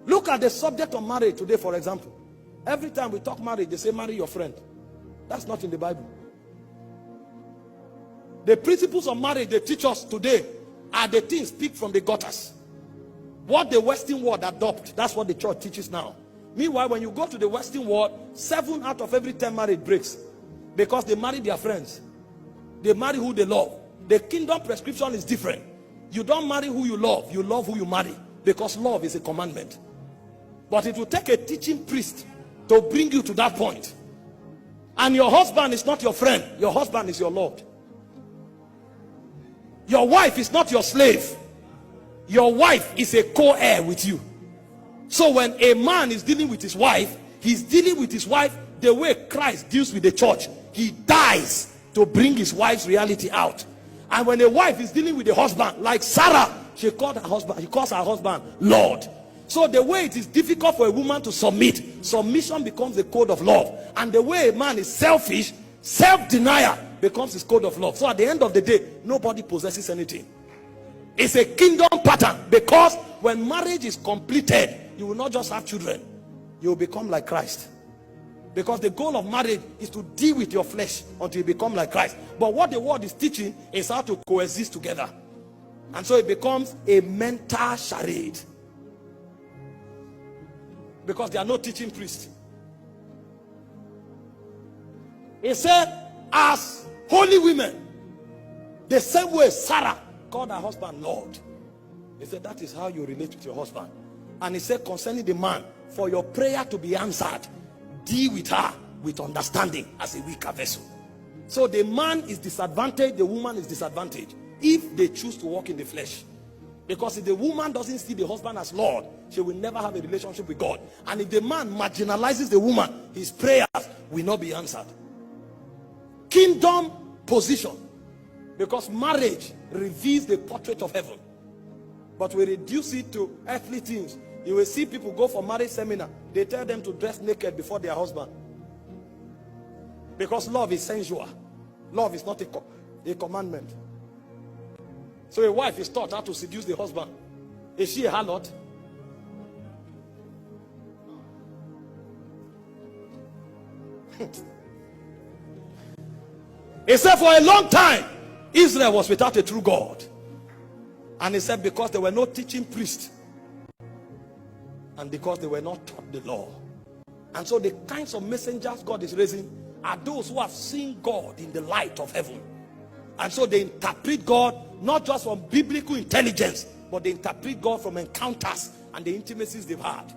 Look at the subject of marriage today, for example. Every time we talk marriage, they say marry your friend. That's not in the Bible. The principles of marriage they teach us today are the things picked from the gutters. What the Western world adopt, that's what the church teaches now. Meanwhile, when you go to the Western world, 7 out of every 10 marriage breaks because they marry their friends. They marry who they love. The kingdom prescription is different. You don't marry who you love who you marry, because love is a commandment. But it will take a teaching priest to bring you to that point. And your husband is not your friend. Your husband is your Lord. Your wife is not your slave. Your wife is a co-heir with you. So when a man is dealing with his wife, he's dealing with his wife the way Christ deals with the church. He dies to bring his wife's reality out. And when a wife is dealing with the husband, like Sarah, she calls her husband Lord. So the way it is difficult for a woman to submit, submission becomes the code of love. And the way a man is selfish, self-denial becomes his code of love. So at the end of the day, nobody possesses anything. It's a kingdom pattern, because when marriage is completed, you will not just have children, you will become like Christ. Because the goal of marriage is to deal with your flesh until you become like Christ. But what the word is teaching is how to coexist together. And so it becomes a mental charade, because there are no teaching priests. He said, as holy women, the same way Sarah called her husband Lord. He said, that is how you relate with your husband. And he said, concerning the man, for your prayer to be answered, deal with her with understanding as a weaker vessel. So the man is disadvantaged, the woman is disadvantaged if they choose to walk in the flesh. Because if the woman doesn't see the husband as Lord, she will never have a relationship with God. And if the man marginalizes the woman, his prayers will not be answered. Kingdom position. Because marriage reveals the portrait of heaven. But we reduce it to earthly things. You will see people go for marriage seminar. They tell them to dress naked before their husband. Because love is sensual. Love is not a commandment. So a wife is taught how to seduce the husband. Is she a harlot? He said for a long time, Israel was without a true God. And he said because there were no teaching priests, and because they were not taught the law. And so the kinds of messengers God is raising are those who have seen God in the light of heaven. And so they interpret God not just from biblical intelligence, but they interpret God from encounters and the intimacies they've had.